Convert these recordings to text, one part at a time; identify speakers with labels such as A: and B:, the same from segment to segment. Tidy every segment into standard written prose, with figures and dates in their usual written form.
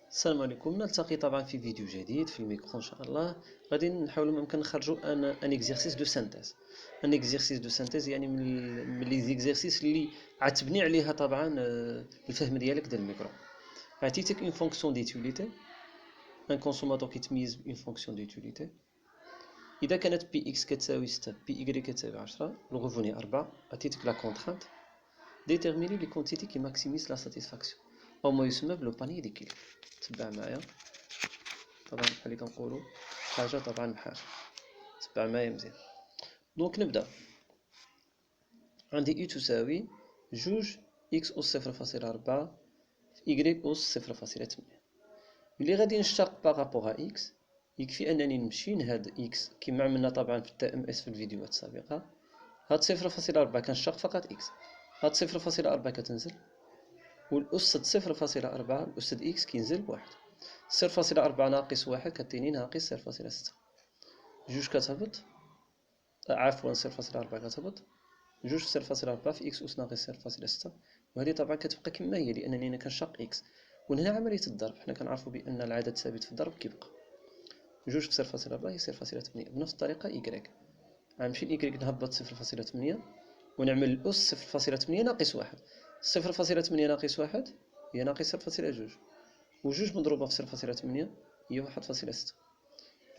A: السلام عليكم. نلتقي طبعا في فيديو جديد في الميكرو ان شاء الله. غادي نحاول ما يمكن نخرجوا ان اكزرسيس دو سانتيز. ان اكزرسيس دو سانتيز يعني من لي زيكزرسيس اللي عتبني عليها طبعا الفهم ديالك ديال الميكرو. عطيتك اون فونكسيون ديتيليتي، ان كونسوماتور كيتميز اون فونكسيون ديتيليتي. اذا كانت بي اكس كتساوي 6 بي اي كتساوي 10 لو ريفوني 4. عطيتك لا كونترانت ديتيرميني لي كونتيتي كي ماكسيميز لا ساتيسفاكسيون او ما يسمى بلو باني ديكيليبر. تبع معايا طبعا بحال اللي كنقولوا حاجه طبعا بحاجه. تبع معايا مزيان. دونك نبدا. عندي اي تساوي جوج اكس اس 0.4 في y اس 0.8. ملي غادي نشتق بارابور ا اكس يكفي انني نمشي لهاد اكس كما عملنا طبعا في التي ام اس في الفيديوهات السابقه. هاد 0.4 كنشتق فقط اكس، هاد 0.4 كتنزل، والأسد 0.4 الأسد إكس كينزل بواحد. 0.4 ناقص واحد كتعطيني ناقص 0.6. جوج كتهبط، عفوا 0.4 كتهبط، جوج 0.4 في إكس أس ناقص 0.6، وهذه طبعا كتبقى كما هي لأنني أنا كنشق إكس. وهنا عملية الضرب، حنا كنعرفوا بأن العدد ثابت في الضرب كيبقى. جوج في 0.4 هي 0.8. بنفس الطريقة إيكغيك، غنمشي لإيكغيك نهبط 0.8 ونعمل الأس 0.8 ناقص واحد. 0.8 ناقص واحد هي ناقص 0.2، وجوج مضروبة في 0.8 هي 1.6.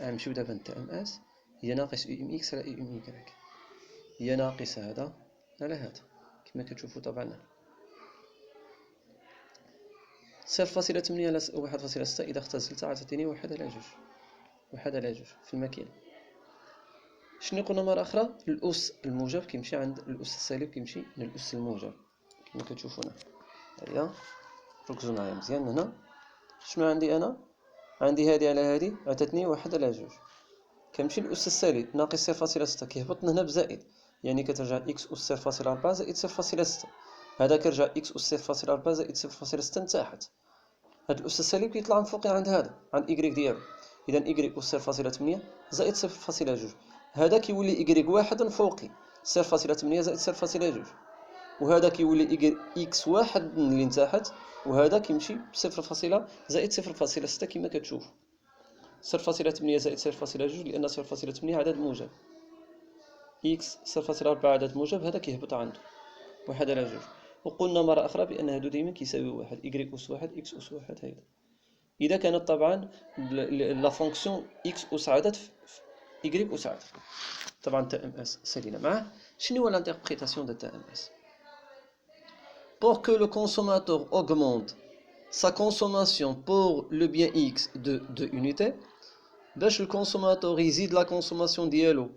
A: غنمشيو دابا نتا ام اس هي ناقص يو ام اكس على يو ام يكغيك، هي ناقص هذا على هذا كما كتشوفوا طبعا. 0.8 على 1.6 إذا اختزلتها غتعطيني 1 على 2، 1 على 2 في المكينة. شنو قلنا مرة أخرى؟ الأس الموجب كيمشي عند الأس السالب كيمشي للأس الموجب كما كتشوفوا هنا. هيا ركزوا معايا مزيان. هنا شنو عندي أنا؟ عندي هذه على هذه عطاتني 1 على 2، كنمشي للأس السالب ناقص 0.6 كيهبطنا هنا بزائد، يعني كترجع إكس أس 0.4 زائد 0.6. هذا كيرجع إكس أس 0.4 زائد 0.6 لتحت. هاد الأس السالب كيطلع من فوق عند هذا عند إكغيك ديالو، إذا إكغيك أس 0.8 زائد 0.2. هذا كيولي إكغيك واحد فوقي 0.8 زائد 0.2، وهذا كيولي إكس واحد اللي لتحت، وهذا كيمشي ب 0 زائد 0.6 كما كتشوف. 0.8 زائد 0.2 لأن 0.8 عدد موجب، إكس 0.4 عدد موجب، هذا كيهبط عنده 1 على 2. وقلنا مرة أخرى بأن هادو دايما كيساويو واحد، إكغيك أس واحد إكس أس واحد هيدا. إذا كانت طبعا لا فونكسيون إكس أس عدد في إكغيك أس عدد. طبعا تي ام اس سالينا معاه. شنو هو l'interprétation de TMS؟ Pour que le consommateur augmente sa consommation pour le bien X de 2 unités، باش الكونسوماتور يزيد لا كونسوماسيون ديالو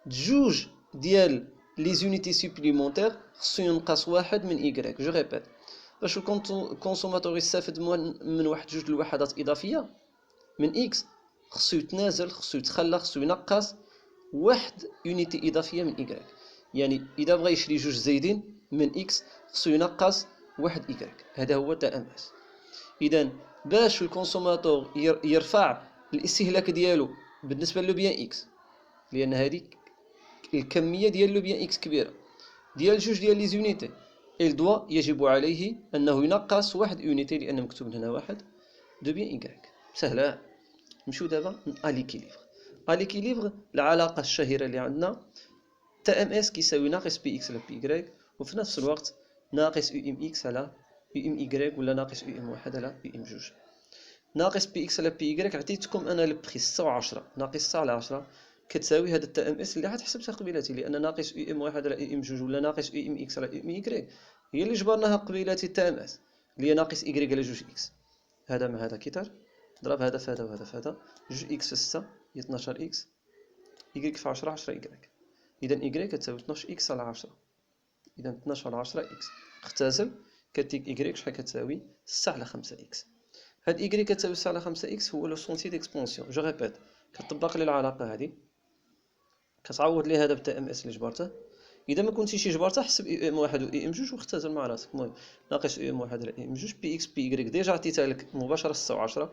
A: بجوج ديال لي زونيتي سوبليمونتير، خصو ينقص واحد من إيكغيك. جو ريبيت، باش الكونسوماتور يستافد من واحد جوج الوحدات إضافية من إكس، خصو يتنازل، خصو يتخلى، خصو ينقص واحد يونيتي إضافية من إيكغيك. يعني إذا بغى يشري جوج زايدين من إكس خصو ينقص واحد إيكغيك. هذا هو تي ام اس. إذا باش الكونسوماتور يرفع الاستهلاك ديالو بالنسبة لو بيان إكس، لأن هذه الكمية ديال لو بيان إكس كبيرة ديال جوج ديال لي زونيتي، يجب عليه أنه ينقص واحد يونيتي لأن مكتوب هنا واحد دو بيان إيكغيك. سهلة. نمشيو دابا أليكيليبر. أليكيليبر العلاقة الشهيرة اللي عندنا تي ام اس كيساوي ناقص بي إكس على بي إيكغيك، وفي نفس الوقت ناقص يو إم إكس على يو إم إيكغيك، ولا ناقص يو إم واحد على يو إم جوج. ناقص بي إكس على بي إيكغيك عطيتكم أنا البخي 6 و10 ناقص 6 على 10 كتساوي هذا التي ام اس اللي عاد حسبتها قبيلاتي، لأن ناقص يو إم واحد على يو إم جوج ولا ناقص يو إم إكس على يو إم إيكغيك هي اللي جبرناها قبيلاتي التي ام اس اللي هي ناقص إيكغيك على جوج إكس. هذا مع هذا كيطير، ضرب هذا في هذا وهذا في هذا، جوج إكس في 6 هي 12 إكس، إيكغيك في 10 10 إيكغيك. إذا إيكغيك كتساوي 12 إكس على 10، إذا 12 على 10 إكس. اختزل كتيك إيكغيك شحال كتساوي 6 على 5 إكس. هاد إيكغيك كتساوي 6 على 5 إكس هو لو سونتي ديكسبونسيون. جو ريبيت، كتطبق لي العلاقة هادي، كتعوض لي هذا بالتي ام اس اللي جبرته. إذا ما كنتيش جبرته حسب إي ام واحد و إي ام جوج واختزل مع راسك. المهم ناقص إي ام واحد على إي ام جوج بي إكس بي إيكغيك ديجا عطيتها لك مباشرة 6 و10